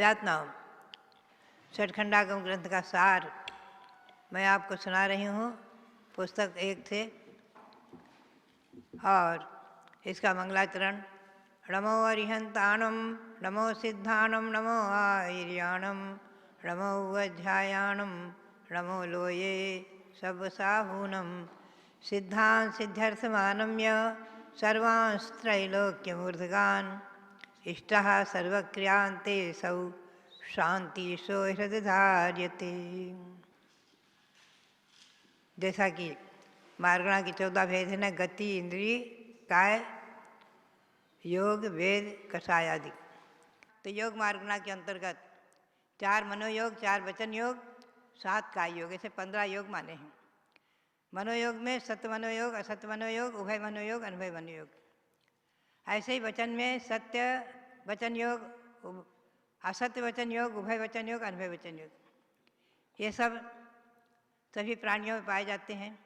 वव्यात्नाम षटखंडागम ग्रंथ का सार मैं आपको सुना रही हूँ पुस्तक 1 से। और इसका मंगलाचरण नमो अरिहंताणम नमो सिद्धाणम नमो आर्याणम नमो वज्रायाणम नमो लोये सबसाहूनम सिद्धान् सिद्ध्यर्थमानम्य सर्वांस्त्रैलोक्यमूर्धगान् इष्टः सर्वक्रियांते सौ शांति सो हृदयधार्यते। जैसा कि मार्गणा की 14 भेद है ना, गति, इंद्रिय, काय, योग, वेद, कषाय आदि। तो योग मार्गणा के अंतर्गत 4 मनोयोग, 4 वचन योग, 7 काय योग, ऐसे 15 योग माने हैं। मनोयोग में सत्य मनोयोग, असत्य मनोयोग, उभय मनोयोग, अनुभय मनोयोग। ऐसे ही वचन में सत्य वचन योग, असत्य वचन योग, उभय वचन योग, अनुभय वचन योग, ये सब सभी प्राणियों में पाए जाते हैं।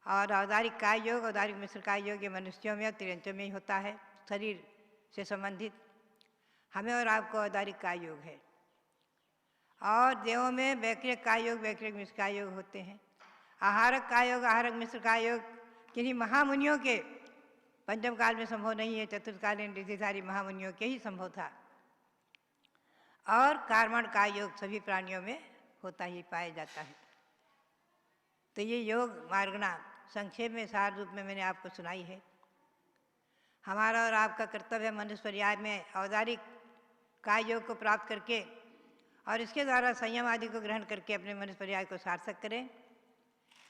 और औदारिक काय योग, औदारिक मिश्र काय योग ये मनुष्यों में और तिर्यंचों में ही होता है, शरीर से संबंधित। हमें और आपको औदारिक काय योग है। और देवों में वैक्रिक काय योग, वैक्रिक मिश्र काय योग होते हैं। आहारक काय योग, आहारक मिश्र काय योग किन्हीं महामुनियों के पंचम काल में संभव नहीं है, चतुर्थकालीन ऋद्धिधारी महामुनियों के ही संभव था। और कर्मण काय योग सभी प्राणियों में होता ही पाया जाता है। तो ये योग मार्गणा संक्षेप में सार रूप में मैंने आपको सुनाई है। हमारा और आपका कर्तव्य है मनुष्य पर्याय में औदारिक काय योग को प्राप्त करके और इसके द्वारा संयम आदि को ग्रहण करके अपने मनुष्य पर्याय को सार्थक करें,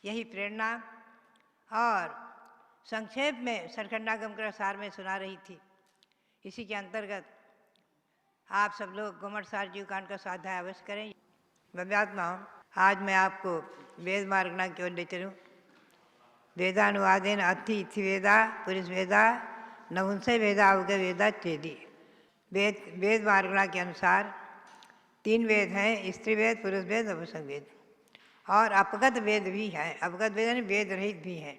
यही प्रेरणा। और संक्षेप में षटखंडागम का सार में सुना रही थी। इसी के अंतर्गत आप सब लोग गोमठ सार जीव कांड का स्वाध्याय अवश्य करें। वव्यात्मा आज मैं आपको वेद मार्गणा की ओर ले चलूँ। वेदानुवादेन अति इति वेदा पुरुष वेदा नपुंसक वेदा उग वेदा चेदी। वेद मार्गणा के अनुसार 3 वेद हैं, स्त्री वेद, पुरुष वेद, नपुंसक वेद। और अपगत वेद भी हैं। अपगत वेद यानी वेद रहित भी हैं।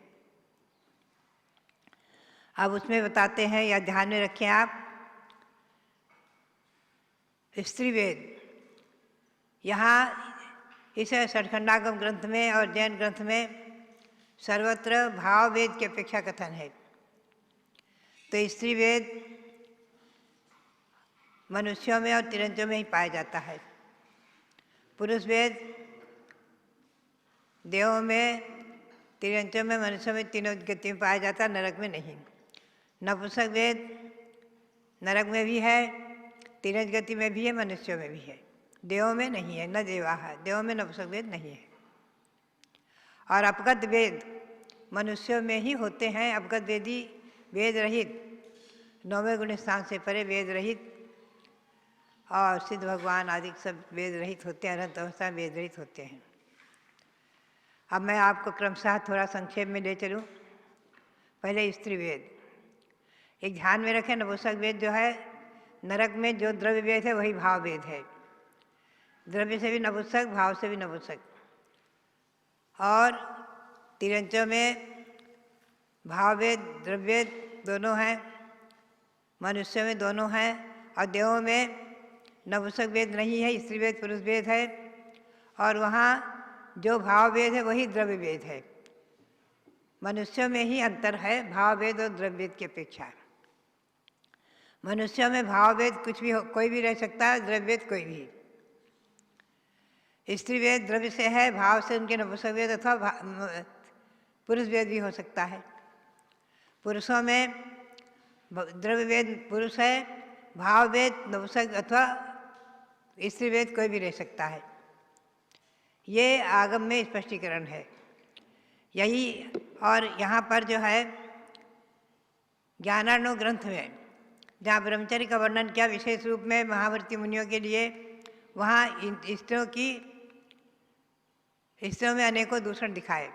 अब उसमें बताते हैं, या ध्यान में रखें आप, स्त्री वेद यहाँ इस षटखंडागम ग्रंथ में और जैन ग्रंथ में सर्वत्र भाव वेद की अपेक्षा कथन है। तो स्त्री वेद मनुष्यों में और तिर्यंचों में ही पाया जाता है। पुरुष वेद देवों में, तिर्यंचों में, मनुष्यों में, तीनों गति में पाया जाता है, नरक में नहीं। नपुंसक वेद नरक में भी है, तिर्यंच गति में भी है, मनुष्यों में भी है, देवों में नहीं है। न देवाः, देवों में नपुंसक वेद नहीं है। और अपगत वेद मनुष्यों में ही होते हैं। अपगत वेदी वेद रहित, 9वें गुण स्थान से परे वेद रहित और सिद्ध भगवान आदि सब वेद रहित होते हैं, अनंत अवस्था में वेद रहित होते हैं। अब मैं आपको क्रमशः थोड़ा संक्षेप में ले चलूँ। पहले स्त्री वेद, एक ध्यान में रखें, नपुंसक वेद जो है नरक में जो द्रव्य वेद है वही भाव वेद है। द्रव्य से भी नपुंसक, भाव से भी नपुंसक। और तिर्यंचों में भाव वेद, द्रव्य वेद दोनों हैं, मनुष्यों में दोनों हैं। और देवों में नपुंसक वेद नहीं है, स्त्री वेद, पुरुष वेद है। और वहाँ जो भाव वेद है वही द्रव्य वेद है। मनुष्यों में ही अंतर है भाव वेद और द्रव्य वेद की अपेक्षा। मनुष्यों में भाव वेद कुछ भी हो, कोई भी रह सकता है, द्रव्य वेद कोई भी। स्त्री वेद द्रव्य से है, भाव से उनके नपुंसक वेद अथवा पुरुष वेद भी हो सकता है। पुरुषों में द्रव्य वेद पुरुष है, भाव वेद नपुंसक अथवा स्त्री वेद कोई भी रह सकता है। ये आगम में स्पष्टीकरण है यही। और यहाँ पर जो है ज्ञानार्णव ग्रंथ में जहाँ ब्रह्मचर्य का वर्णन किया विशेष रूप में महावर्ती मुनियों के लिए, वहाँ स्त्रियों में अनेकों दूषण दिखाए।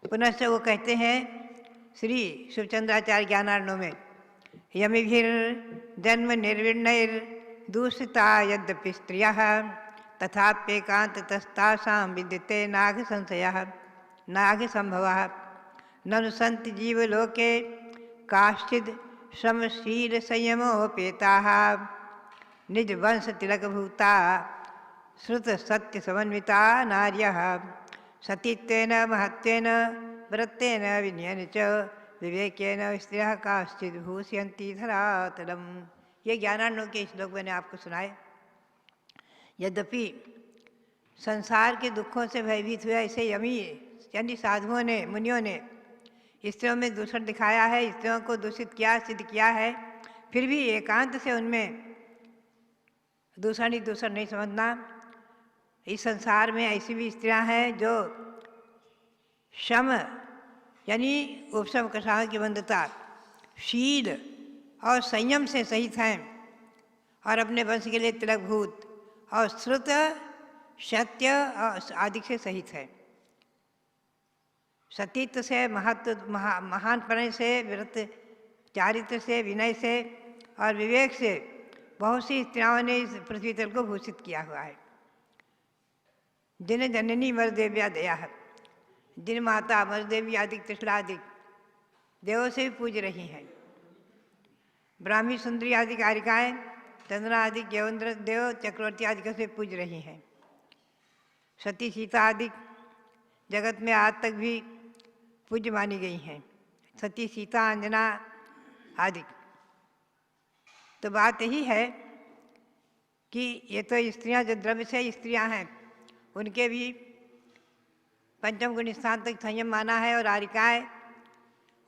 पुनश्च वो कहते हैं श्री शिवचंद्राचार्य ज्ञानार्णव में, यमिभिर जन्म निर्विण्णैर दूषिता यद्यपि स्त्रियः तथाप्येकान्ततस्तासां विद्यते नाघ संशयः नाघ संभवः ननु सन्ति जीवलोके काश्चिद् समशील संयमोपेताः निज वंश तिलक भूता श्रुत सत्य समन्विता नार्यः सतीत्वेन महत्वेन व्रतेन विनयन च विवेकेन स्त्रियः काश्चित् भूषयन्ति धरातलम। ये ज्ञानार्णव के श्लोक मैंने आपको सुनाए। यद्यपि संसार के दुखों से भयभीत हुए ऐसे यमी यानी साधुओं ने, मुनियों ने स्त्रियों में दूषण दिखाया है, स्त्रियों को दूषित किया, सिद्ध किया है, फिर भी एकांत से उनमें दूषण ही दूषण नहीं समझना। इस संसार में ऐसी भी स्त्रियां हैं जो शम यानी उपशम कषायों की बंधुता, शील और संयम से सहित हैं और अपने वंश के लिए तिलकभूत और श्रुत सत्य और आदि से सहित है। सतीत्व से, महत्व, महानपन से, व्रत चारित्र से, विनय से और विवेक से बहुत सी स्त्रियों ने इस पृथ्वी तल को भूषित किया हुआ है। जिन जननी मरदेव्या दया है, जिन माता मरदेवी आदि त्रिशलादिक देवों से भी पूज रही हैं। ब्राह्मी सुंदरी आदि कारिकाएँ चंद्रा आदि यवंद्र देव चक्रवर्ती आदि से पूज रही हैं। सती सीता आदि जगत में आज तक भी पूज्य मानी गई हैं। सती सीता अंजना आदि। तो बात यही है कि ये तो स्त्रियां जो द्रव्य से स्त्रियां हैं उनके भी पंचम गुण स्थान तक संयम माना है और आरिकाएँ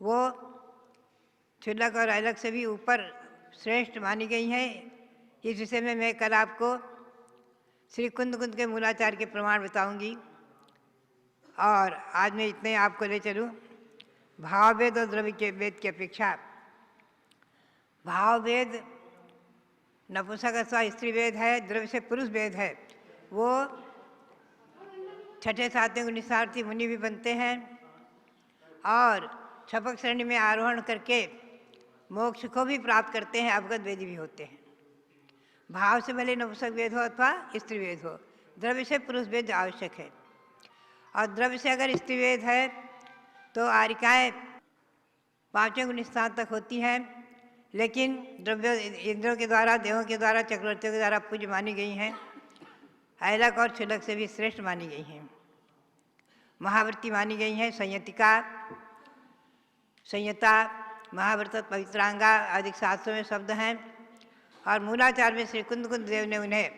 वो क्षुल्लक और अलग से भी ऊपर श्रेष्ठ मानी गई हैं। इस विषय में मैं कल आपको श्री कुंद के मूलाचार के प्रमाण बताऊंगी और आज मैं इतने आपको ले चलूँ। भाव वेद और द्रव्य के वेद की अपेक्षा भाव वेद नपुंसक अथवा स्त्री वेद है, द्रव्य से पुरुष वेद है। वो छठे सातवें गुणिसार्थी मुनि भी बनते हैं और छपक श्रेणी में आरोहण करके मोक्ष को भी प्राप्त करते हैं, अवगत वेदी भी होते हैं। भाव से भले नपुंसक वेद हो अथवा स्त्री वेद हो, द्रव्य से पुरुष वेद आवश्यक है। और द्रव्य से अगर स्त्री वेद है तो आरिकाएँ पाँचवें गुण स्थान तक होती हैं, लेकिन द्रव्य इंद्रों के द्वारा, देवों के द्वारा, चक्रवर्तियों के द्वारा पूज्य मानी गई हैं। ऐलक और क्षुल्लक से भी श्रेष्ठ मानी गई हैं। महाव्रती मानी गई हैं। संयतिका, संयता, महाव्रत, पवित्रांगा आदि शास्त्रों में शब्द हैं और मूलाचार में श्री कुंद देव ने उन्हें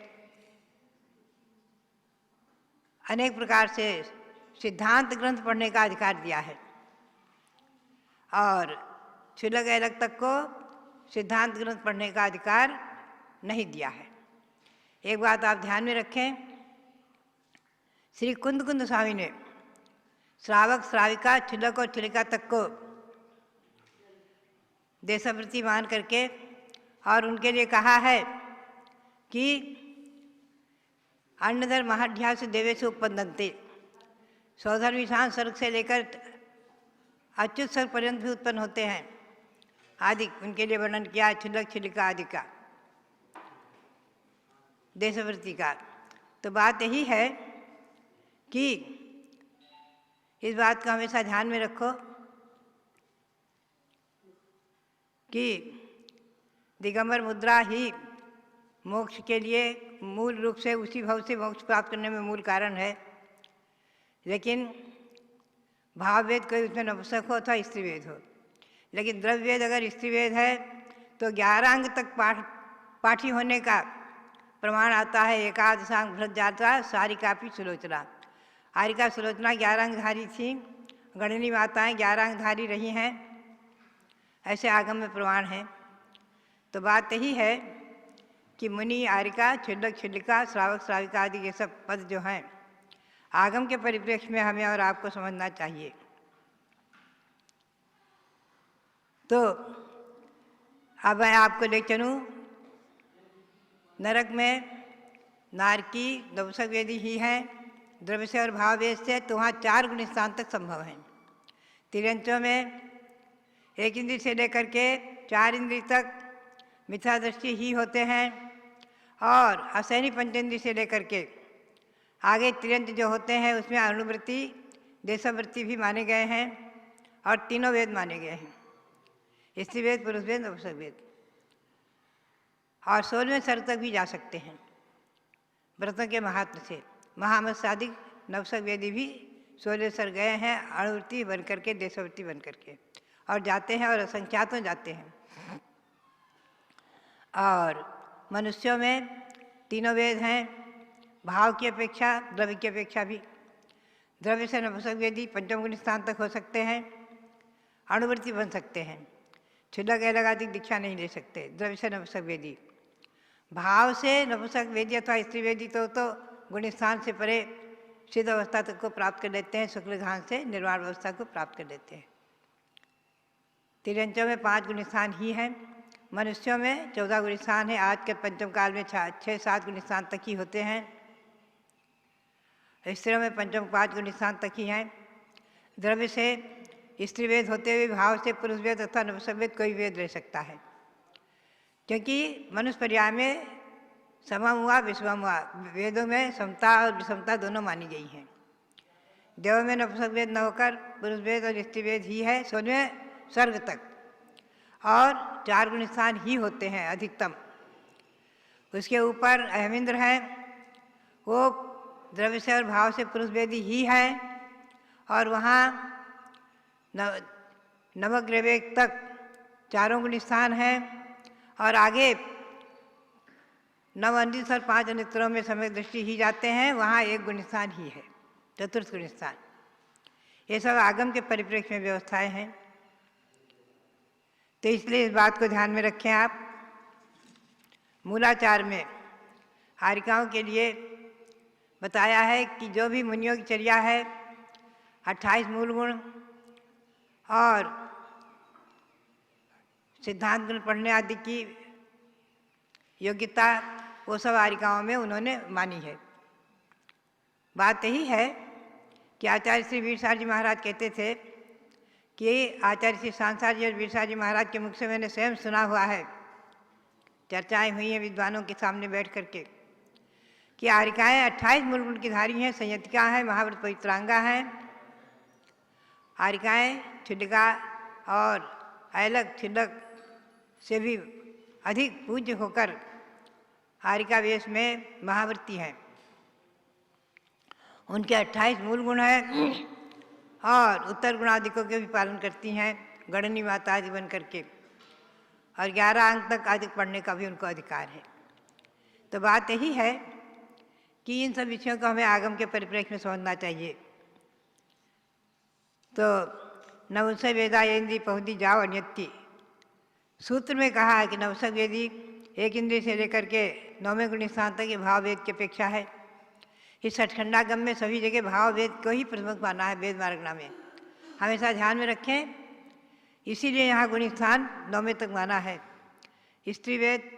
अनेक प्रकार से सिद्धांत ग्रंथ पढ़ने का अधिकार दिया है और क्षुल्लक ऐलक तक को सिद्धांत ग्रंथ पढ़ने का अधिकार नहीं दिया है। एक बात आप ध्यान में रखें, श्री कुंद स्वामी ने श्रावक, श्राविका, क्षुल्लक और क्षुल्लिका तक को देशवृत्ति मान करके और उनके लिए कहा है कि अन्नधर महाध्यास देवेशु उपपन्नन्ते, सौधर्मिशान सर्ग से लेकर अच्युत सर्ग पर्यंत भी उत्पन्न होते हैं आदि उनके लिए वर्णन किया है। क्षुल्लक, क्षुल्लिका आदि का देशवृत्ति का। तो बात यही है कि इस बात को हमेशा ध्यान में रखो कि दिगंबर मुद्रा ही मोक्ष के लिए मूल रूप से उसी भाव से मोक्ष प्राप्त करने में मूल कारण है। लेकिन भाव वेद कोई उसमें नपुंसक हो अथवा स्त्री वेद हो, लेकिन द्रव्य वेद अगर स्त्री वेद है तो 11 अंग तक पाठी होने का प्रमाण आता है। एकादशांग भ्रत जाता सारी कापी सुलोचना। आरिका सुलोचना 11 अंगधारी थी, गणनी माताएँ 11 अंगधारी रही हैं, ऐसे आगम में प्रमाण है। तो बात यही है कि मुनि, आरिका, क्षुल्लक, क्षुल्लिका, श्रावक, श्राविका आदि ये सब पद जो हैं आगम के परिप्रेक्ष्य में हमें और आपको समझना चाहिए। तो अब मैं आपको ले चलूँ नरक में। नारकी, नपुंसक वेदी ही हैं द्रव्य से और भाव वेद से, तो वहाँ 4 गुण स्थान तक संभव हैं। तिर्यंचों में 1 इंद्रिय से लेकर के 4 इंद्रिय तक मिथ्या दृष्टि ही होते हैं और असैनी पंचेंद्रिय से लेकर के आगे तिर्यंत जो होते हैं उसमें अनुवृत्ति, देशवृत्ति भी माने गए हैं और तीनों वेद माने गए हैं, स्त्री वेद, पुरुष वेद, नपुंसक वेद। और 16वें सर्ग तक भी जा सकते हैं व्रतों के महात्म से। महामत साधिक नवसक वेदी भी 16 सर्ग गए हैं अणुवृत्ति बन करके, देशवृत्ति बन करके, और जाते हैं और असंख्यातों जाते हैं। और मनुष्यों में तीनों वेद हैं, भाव की अपेक्षा, द्रव्य की अपेक्षा भी। द्रव्य से नपुंसक वेदी पंचम गुण स्थान तक हो सकते हैं, अणुवृत्ति बन सकते हैं, क्षुल्लक अलगाधिक दीक्षा नहीं ले सकते द्रव्य से नपुंसक वेदी। भाव से नपुंसक वेदी अथवा स्त्री वेदी तो गुण स्थान से परे सिद्ध अवस्था तक को प्राप्त कर लेते हैं, शुक्ल घान से निर्वाण अवस्था को प्राप्त कर लेते हैं। तिरंचों में 5 गुण स्थान ही हैं, मनुष्यों में 14 गुण स्थान है। आज के पंचम काल में 6-7 गुण स्थान तक ही होते हैं, स्त्रियों में पंचम 5 गुण स्थान तक ही हैं। द्रव्य से स्त्री वेद होते हुए भाव से पुरुष वेद अथवा नपुंसक वेद कोई वेद ले सकता है, क्योंकि मनुष्य पर्याय में समम हुआ विषमम हुआ, वेदों में समता और विषमता दोनों मानी गई हैं। देव में नपुंसक वेद न होकर पुरुष वेद और स्त्री वेद ही है 16वें सर्ग तक, और 4 गुण स्थान ही होते हैं अधिकतम। उसके ऊपर अहमिंद्र है, वो द्रव्य से और भाव से पुरुष वेदी ही है, और वहाँ नवग्रवेक तक 4 गुण स्थान है, और आगे 9 अनित और 5 अनित्रों में समय दृष्टि ही जाते हैं, वहाँ 1 गुण स्थान ही है, चतुर्थ गुण स्थान। ये सब आगम के परिप्रेक्ष्य में व्यवस्थाएं हैं, तो इसलिए इस बात को ध्यान में रखें आप। मूलाचार में हारिकाओं के लिए बताया है कि जो भी मुनियों की चर्या है 28 मूल गुण और सिद्धांत गुण पढ़ने आदि की योग्यता वो सब हारिकाओं में उन्होंने मानी है। बात यही है कि आचार्य श्री वीरसार जी महाराज कहते थे कि आचार्य श्री सांसार जी और वीरसार जी महाराज के मुख से मैंने स्वयं सुना हुआ है, चर्चाएं हुई हैं विद्वानों के सामने बैठ करके, कि हारिकाएँ 28 मूल गुण की धारी हैं, संयतिका हैं, महाव्रत पवित्रांगा हैं। हारिकाएँ क्षुल्लिका और ऐलक क्षुल्लक से भी अधिक पूज्य होकर हारिका वेश में महाव्रती हैं। उनके 28 मूल गुण हैं और उत्तर गुणादिकों के भी पालन करती हैं, गणनी माता आदि बन करके, और 11 अंक तक अधिक पढ़ने का भी उनको अधिकार है। तो बात यही है कि इन सब विषयों को हमें आगम के परिप्रेक्ष्य में समझना चाहिए। तो नपुंसक वेदा इंद्री पहुँची जाओ अन्यति, सूत्र में कहा है कि नपुंसक वेदी 1 इंद्रिय से लेकर के 9वें गुण स्थान तक ये भाव वेद की अपेक्षा है। इस सठखंडागम में सभी जगह भाव वेद को ही प्रमुख माना है, वेद मार्गना में हमेशा ध्यान में रखें। इसीलिए यहाँ गुण स्थान 9वें तक माना है। स्त्री वेद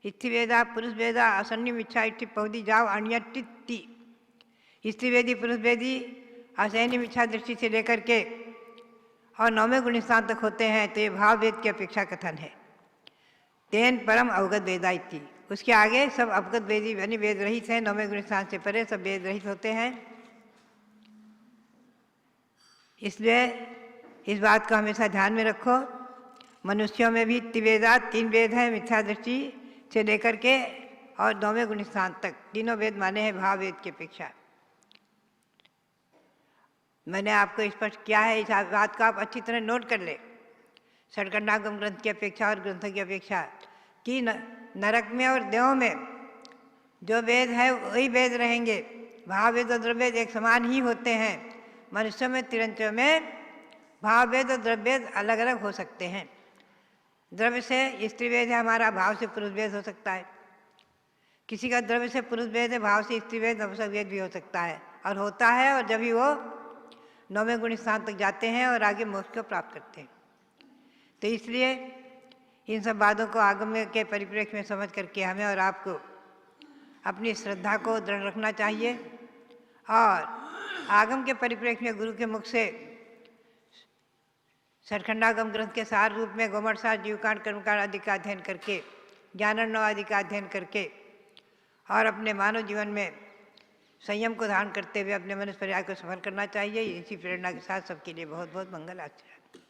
इति वेदा पुरुष वेदा असन्निम इच्छा इति पौधी जाओ अन्यति। स्त्री वेदी पुरुष वेदी असैन्यम इच्छा दृष्टि से लेकर के और 9वें गुण स्थान तक होते हैं, तो ये भाव वेद की अपेक्षा कथन है। तेन परम अवगत वेदा इति, उसके आगे सब अवगत वेदी यानी वेद रहित हैं, 9वें गुण स्थान से परे सब वेद रहित होते हैं। इसलिए इस बात को हमेशा ध्यान में रखो। मनुष्यों में भी त्रिवेदा 3 वेद हैं, मिथ्या दृष्टि से लेकर के और 9वें गुण स्थान तक तीनों वेद माने हैं भाव वेद की अपेक्षा। मैंने आपको स्पष्ट किया है, इस बात को आप अच्छी तरह नोट कर ले। षडखंडागम ग्रंथ की अपेक्षा और ग्रंथों की अपेक्षा कि नरक में और देवों में जो वेद है वही वेद रहेंगे, भाव वेद और द्रव्य वेद एक समान ही होते हैं। मनुष्यों में तिरंचों में भाव वेद और द्रव्य वेद अलग अलग हो सकते हैं। द्रव्य से स्त्री वेद है हमारा, भाव से पुरुष वेद हो सकता है। किसी का द्रव्य से पुरुष वेद है, भाव से स्त्री वेद नपुंसक वेद भी हो सकता है, और होता है, और जब भी वो 9वें गुण स्थान तक जाते हैं और आगे मोक्ष को प्राप्त करते हैं। तो इसलिए इन सब बातों को आगम के परिप्रेक्ष्य में समझ करके हमें और आपको अपनी श्रद्धा को दृढ़ रखना चाहिए, और आगम के परिप्रेक्ष्य में गुरु के मुख से षडखंडागम ग्रंथ के सार रूप में गोमठसार, जीवकांड, कर्मकांड आदि का अध्ययन करके, ज्ञानर्णव आदि का अध्ययन करके और अपने मानव जीवन में संयम को धारण करते हुए अपने मनुष्य पर्याय को सफल करना चाहिए। इसी प्रेरणा के साथ सबके लिए बहुत बहुत मंगल आशीर्वाद।